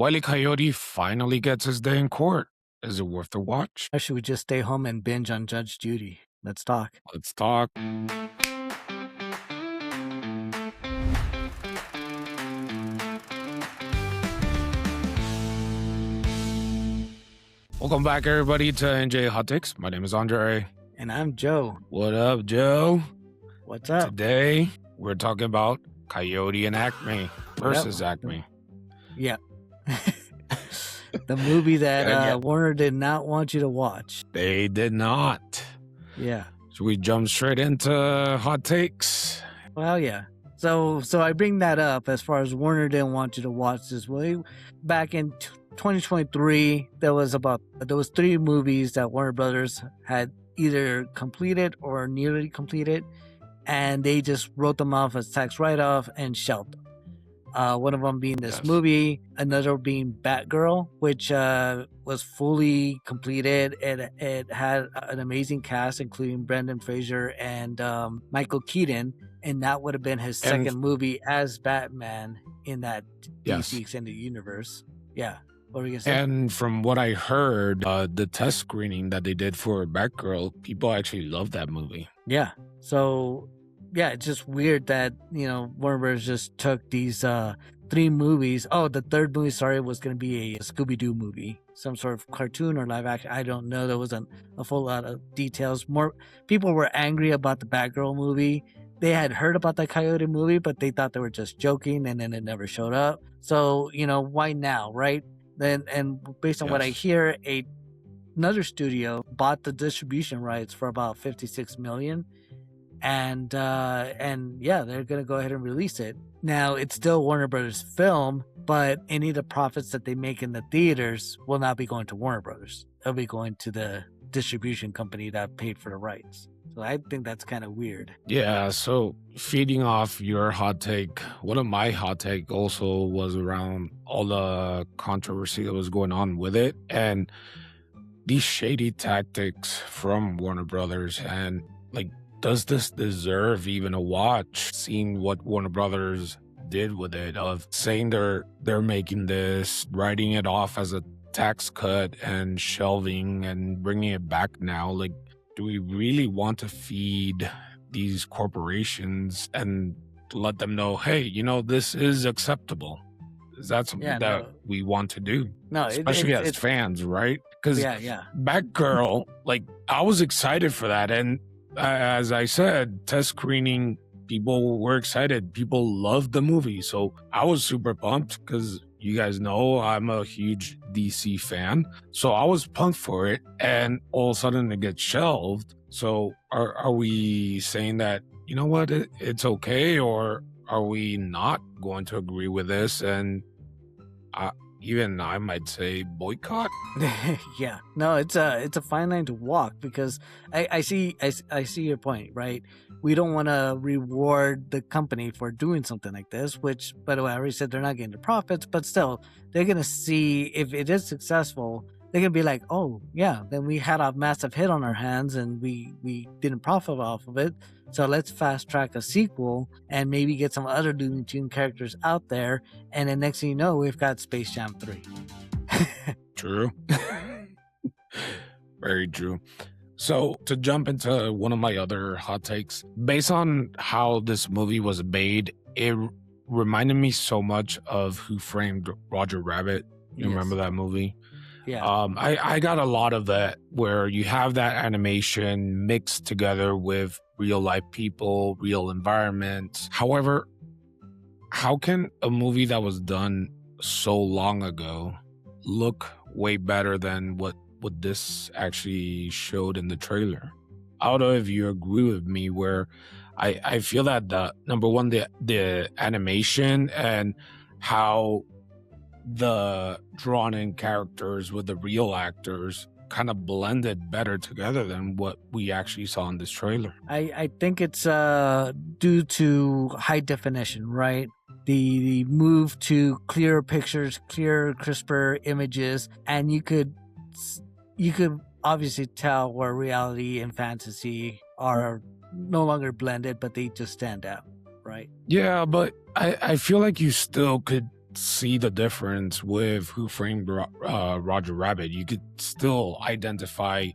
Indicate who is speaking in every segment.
Speaker 1: Wile E. Coyote finally gets his day in court. Is it worth the watch?
Speaker 2: Or should we just stay home and binge on Judge Judy? Let's talk.
Speaker 1: Let's talk. Welcome back, everybody, to NJ Hot Takes. My name is Andre.
Speaker 2: And I'm Joe.
Speaker 1: What up, Joe?
Speaker 2: What's up?
Speaker 1: Today, we're talking about Coyote and Acme versus Acme.
Speaker 2: Yeah. The movie that Warner did not want you to watch.
Speaker 1: They did not.
Speaker 2: Yeah.
Speaker 1: Should we jump straight into hot takes?
Speaker 2: Well, yeah. So I bring that up as far as Warner didn't want you to watch this movie. Back in 2023, there was 3 movies that Warner Brothers had either completed or nearly completed, and they just wrote them off as tax write-off and shelved them. One of them being this movie, another being Batgirl, which was fully completed. It had an amazing cast, including Brendan Fraser and Michael Keaton, and that would have been his second movie as Batman in that DC Extended Universe. Yeah. What were you gonna say? And
Speaker 1: from what I heard, the test screening that they did for Batgirl, people actually loved that movie.
Speaker 2: Yeah. So yeah, it's just weird that, Warner Bros. Just took these 3 movies. Oh, the third movie, was going to be a Scooby-Doo movie. Some sort of cartoon or live action. I don't know. There wasn't a full lot of details. More people were angry about the Batgirl movie. They had heard about the Coyote movie, but they thought they were just joking, and then it never showed up. So, why now, right? And based on what I hear, another studio bought the distribution rights for about $56 million. And yeah, they're going to go ahead and release it. Now, it's still Warner Brothers film, but any of the profits that they make in the theaters will not be going to Warner Brothers. They'll be going to the distribution company that paid for the rights. So I think that's kind of weird.
Speaker 1: Yeah, so feeding off your hot take, one of my hot take also was around all the controversy that was going on with it. And these shady tactics from Warner Brothers, and does this deserve even a watch? Seeing what Warner Brothers did with it, of saying they're making this, writing it off as a tax cut and shelving and bringing it back now. Do we really want to feed these corporations and let them know, hey, this is acceptable? Is that something that we want to do?
Speaker 2: No,
Speaker 1: especially as fans, right? Because Batgirl, I was excited for that, and as I said, test screening, people were excited. People loved the movie. So I was super pumped because you guys know I'm a huge DC fan. So I was pumped for it. And all of a sudden it gets shelved. So are we saying that, you know what, it's okay? Or are we not going to agree with this? And even I might say boycott.
Speaker 2: Yeah, no, it's a fine line to walk, because I see your point, right? We don't want to reward the company for doing something like this, which, by the way, I already said they're not getting the profits, but still, they're gonna see if it is successful. They're gonna be like, oh yeah, then we had a massive hit on our hands and we didn't profit off of it. So let's fast track a sequel and maybe get some other Looney Tunes characters out there. And then next thing you know, we've got Space Jam 3.
Speaker 1: True. Very true. So to jump into one of my other hot takes, based on how this movie was made, it reminded me so much of Who Framed Roger Rabbit. You remember that movie?
Speaker 2: Yeah.
Speaker 1: I got a lot of that, where you have that animation mixed together with real life people, real environments. However, how can a movie that was done so long ago look way better than what this actually showed in the trailer? I don't know if you agree with me, where I feel that number one, the animation and how the drawn-in characters with the real actors kind of blended better together than what we actually saw in this trailer.
Speaker 2: I think it's due to high definition, right? The move to clearer pictures, clearer, crisper images, and you could obviously tell where reality and fantasy are no longer blended, but they just stand out, right?
Speaker 1: Yeah, but I feel like you still could see the difference with Who Framed Roger Rabbit. You could still identify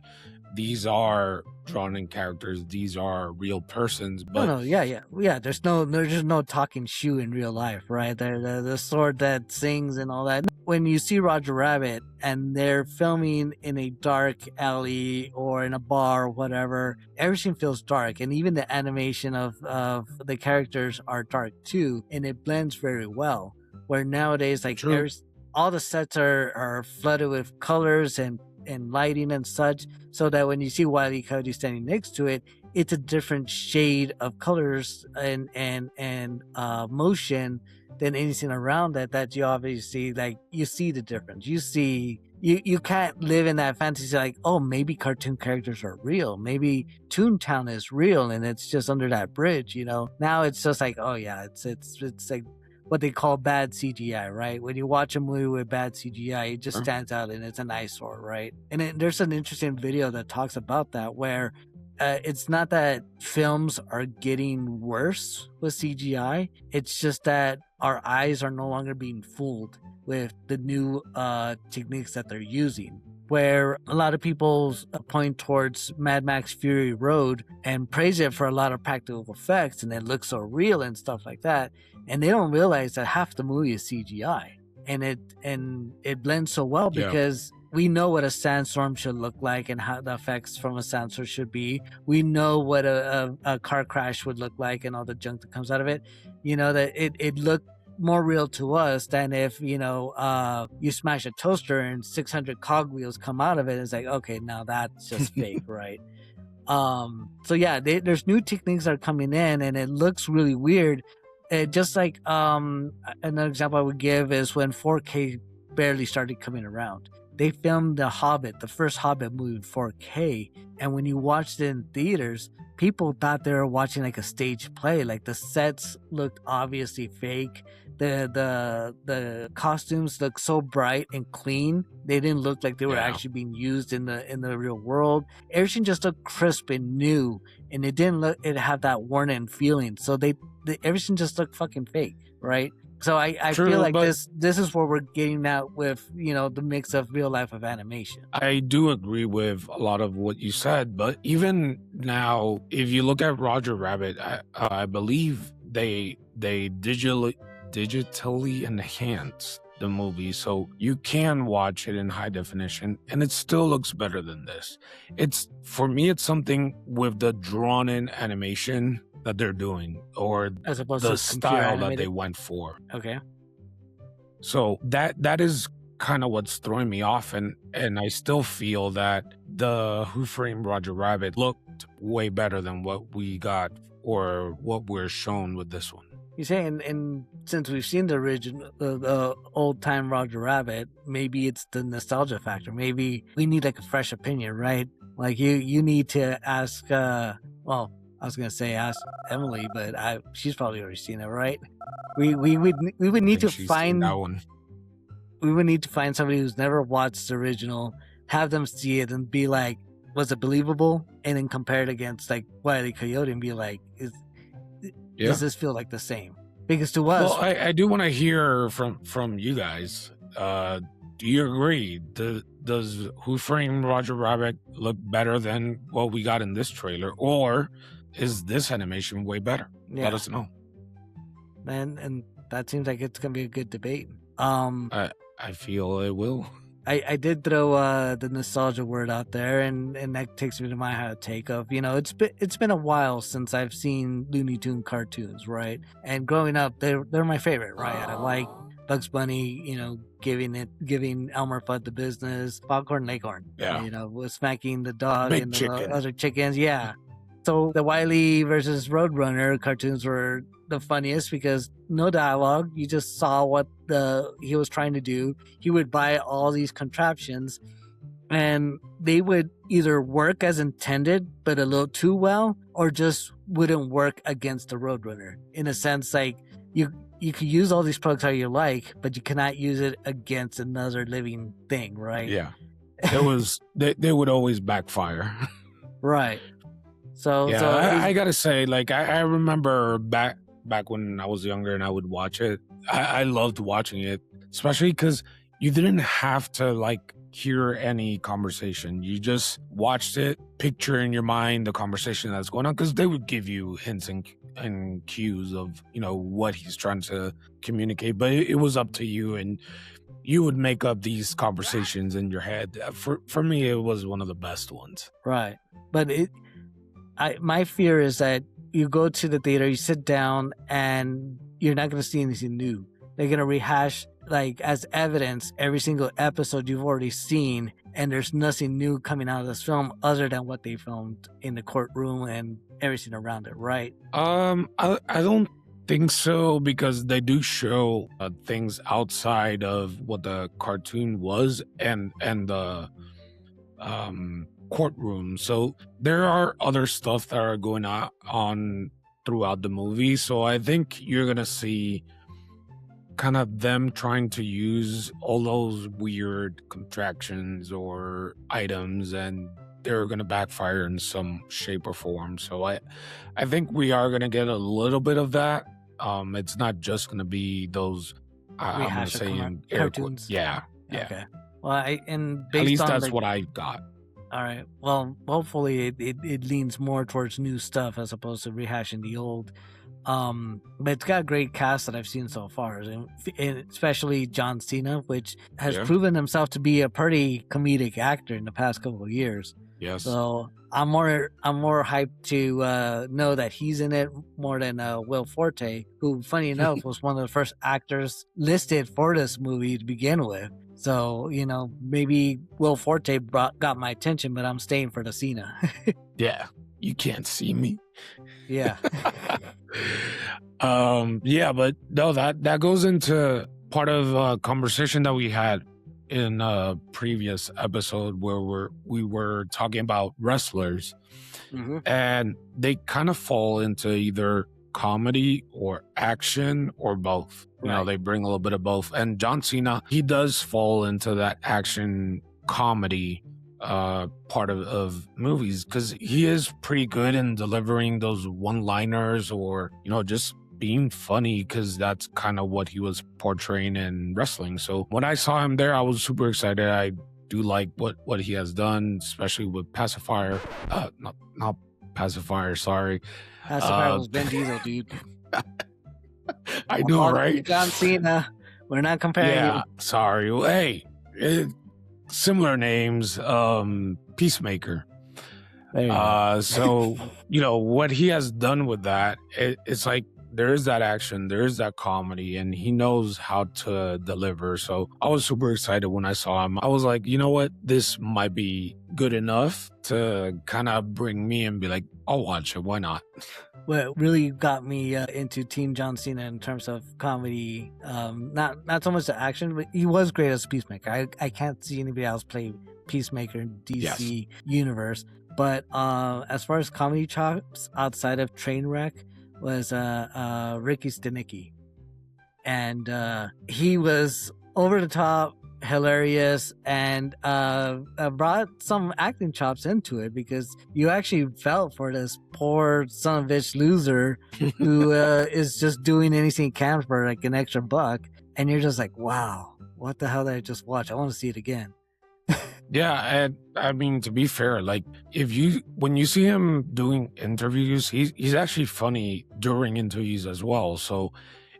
Speaker 1: these are drawn in characters, these are real persons, but
Speaker 2: yeah. There's just no talking shoe in real life, right? The sword that sings and all that. When you see Roger Rabbit and they're filming in a dark alley or in a bar or whatever, everything feels dark, and even the animation of the characters are dark too, and it blends very well. Where nowadays, like
Speaker 1: true.
Speaker 2: all the sets are flooded with colors and lighting and such, so that when you see Wile E. Coyote standing next to it, it's a different shade of colors and motion than anything around that you obviously like. You see the difference. You can't live in that fantasy like, oh, maybe cartoon characters are real, maybe Toontown is real and it's just under that bridge, you know. Now it's just like, oh yeah, it's like what they call bad CGI, right? When you watch a movie with bad CGI, it just stands out and it's an eyesore, right? And there's an interesting video that talks about that, where it's not that films are getting worse with CGI. It's just that our eyes are no longer being fooled with the new techniques that they're using. Where a lot of people point towards Mad Max Fury Road and praise it for a lot of practical effects and it looks so real and stuff like that, and they don't realize that half the movie is CGI, and it blends so well because we know what a sandstorm should look like and how the effects from a sandstorm should be. We know what a car crash would look like and all the junk that comes out of it. You know, that it looked more real to us than if, you know, you smash a toaster and 600 cogwheels come out of it. It's like, okay, now that's just fake, right? So yeah, there's new techniques that are coming in and it looks really weird. Just like another example I would give is when 4K barely started coming around. They filmed The Hobbit, the first Hobbit movie, in 4K, and when you watched it in theaters, people thought they were watching like a stage play. Like the sets looked obviously fake. The costumes looked so bright and clean. They didn't look like they were actually being used in the real world. Everything just looked crisp and new, and it didn't look. It had that worn-in feeling. So everything just looked fucking fake, right? So I feel like this is what we're getting at with, you know, the mix of real life of animation.
Speaker 1: I do agree with a lot of what you said, but even now, if you look at Roger Rabbit, I believe they digitally enhanced the movie, so you can watch it in high definition, and it still looks better than this. For me, it's something with the drawn-in animation that they're doing, or
Speaker 2: as opposed
Speaker 1: the
Speaker 2: to
Speaker 1: style that they went for.
Speaker 2: Okay.
Speaker 1: So that is kind of what's throwing me off, and I still feel that the Who Framed Roger Rabbit looked way better than what we got or what we're shown with this one.
Speaker 2: You say, and since we've seen the original, the old time Roger Rabbit, maybe it's the nostalgia factor. Maybe we need like a fresh opinion, right? Like you need to ask. Well, I was gonna say ask Emily, but she's probably already seen it, right? We would need to find
Speaker 1: that one.
Speaker 2: We would need to find somebody who's never watched the original, have them see it, and be like, was it believable? And then compare it against like Wile E. Coyote and be like, does this feel like the same? Because to us,
Speaker 1: well, I do want to hear from you guys. Do you agree? Does Who Framed Roger Rabbit look better than what we got in this trailer, or is this animation way better? Let us know.
Speaker 2: And that seems like it's gonna be a good debate.
Speaker 1: I feel it will.
Speaker 2: I did throw the nostalgia word out there, and that takes me to my hot take of, you know, it's been a while since I've seen Looney Tunes cartoons, right? And growing up, they're my favorite, right? I like Bugs Bunny, you know, giving Elmer Fudd the business, Popcorn and Acorn, you know, was smacking the dog
Speaker 1: Big
Speaker 2: and the
Speaker 1: chicken.
Speaker 2: other chickens, yeah. So the Wile E versus Roadrunner cartoons were the funniest because no dialogue. You just saw what he was trying to do. He would buy all these contraptions, and they would either work as intended, but a little too well, or just wouldn't work against the Roadrunner. In a sense, like you could use all these products how you like, but you cannot use it against another living thing, right?
Speaker 1: Yeah, it was they would always backfire.
Speaker 2: Right. So
Speaker 1: I gotta say, like I remember back when I was younger and I would watch it. I loved watching it, especially because you didn't have to like hear any conversation. You just watched it, picture in your mind the conversation that's going on, because they would give you hints and cues of, you know, what he's trying to communicate. But it was up to you, and you would make up these conversations in your head. For me, it was one of the best ones.
Speaker 2: Right. But my fear is that you go to the theater, you sit down, and you're not going to see anything new. They're going to rehash, like, as evidence, every single episode you've already seen, and there's nothing new coming out of this film other than what they filmed in the courtroom and everything around it, right?
Speaker 1: I don't think so, because they do show things outside of what the cartoon was and the courtroom. So there are other stuff that are going on throughout the movie. So I think you're gonna see kind of them trying to use all those weird contractions or items, and they're going to backfire in some shape or form. So I think we are going to get a little bit of that. It's not just going to be those I'm going to say in air quotes. Yeah.
Speaker 2: Okay. Well, and
Speaker 1: at least that's what I got.
Speaker 2: All right. Well, hopefully it leans more towards new stuff as opposed to rehashing the old. But it's got a great cast that I've seen so far, and especially John Cena, which has proven himself to be a pretty comedic actor in the past couple of years.
Speaker 1: Yes.
Speaker 2: So I'm more hyped to know that he's in it more than Will Forte, who, funny enough, was one of the first actors listed for this movie to begin with. So, you know, maybe Will Forte got my attention, but I'm staying for the Cena.
Speaker 1: Yeah, you can't see me.
Speaker 2: Yeah.
Speaker 1: Yeah, but no, that goes into part of a conversation that we had in a previous episode where we were talking about wrestlers, and they kind of fall into either comedy or action or both. You know, they bring a little bit of both. And John Cena, he does fall into that action comedy part of movies, because he is pretty good in delivering those one-liners, or, you know, just being funny, because that's kind of what he was portraying in wrestling. So when I saw him there, I was super excited. I do like what he has done, especially with Pacifier. Not Pacifier, sorry.
Speaker 2: Pacifier was Ben Diesel, dude.
Speaker 1: I know, right?
Speaker 2: John Cena. We're not comparing.
Speaker 1: Yeah, sorry. Well, hey, similar names. Peacemaker. So, you know, what he has done with that, it's like there is that action, there is that comedy, and he knows how to deliver. So I was super excited when I saw him. I was like, you know what? This might be good enough to kind of bring me and be like, I'll watch it. Why not?
Speaker 2: What really got me into Team John Cena in terms of comedy, not so much the action, but he was great as Peacemaker. I can't see anybody else play Peacemaker in DC universe. But as far as comedy chops outside of Trainwreck was Ricky Stenicki. And he was over the top, hilarious, and brought some acting chops into it, because you actually felt for this poor son of a bitch loser who is just doing anything he can for like an extra buck, and you're just like, wow, what the hell did I just watch? I want to see it again.
Speaker 1: Yeah, and I mean, to be fair, like when you see him doing interviews, he's actually funny during interviews as well. So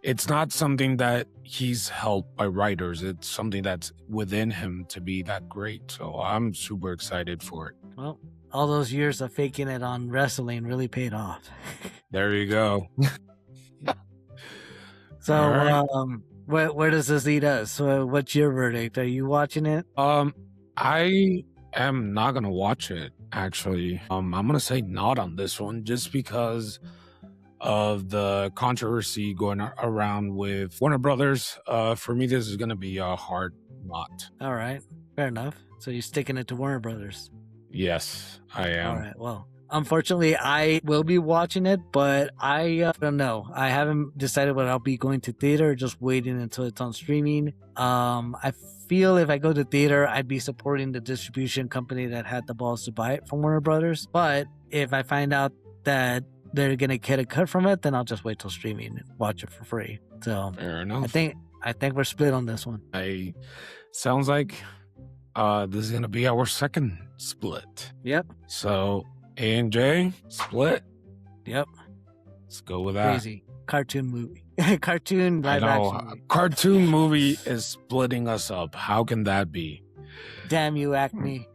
Speaker 1: it's not something that he's helped by writers. It's something that's within him to be that great. So I'm super excited for it.
Speaker 2: Well, all those years of faking it on wrestling really paid off.
Speaker 1: There you go.
Speaker 2: So, right. Where does this lead us? So what's your verdict? Are you watching it?
Speaker 1: I am not going to watch it, actually. I'm going to say not on this one, just because of the controversy going around with Warner Brothers. For me, this is going to be a hard not.
Speaker 2: All right. Fair enough. So you're sticking it to Warner Brothers?
Speaker 1: Yes, I am.
Speaker 2: All right. Well, unfortunately, I will be watching it, but I don't know. I haven't decided whether I'll be going to theater or just waiting until it's on streaming. I feel if I go to theater, I'd be supporting the distribution company that had the balls to buy it from Warner Brothers. But if I find out that they're gonna get a cut from it, then I'll just wait till streaming and watch it for free. So
Speaker 1: Fair enough.
Speaker 2: I think we're split on this one.
Speaker 1: Sounds like this is gonna be our second split.
Speaker 2: Yep.
Speaker 1: So A and J split.
Speaker 2: Yep.
Speaker 1: Let's go with that.
Speaker 2: Crazy cartoon movie. Cartoon live action movie.
Speaker 1: Cartoon movie is splitting us up. How can that be?
Speaker 2: Damn you, Acme.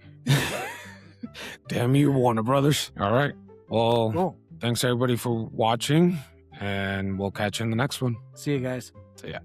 Speaker 1: Damn you, Warner Brothers. All right. Well,
Speaker 2: Cool.
Speaker 1: Thanks everybody for watching, and we'll catch you in the next one.
Speaker 2: See you guys.
Speaker 1: See ya.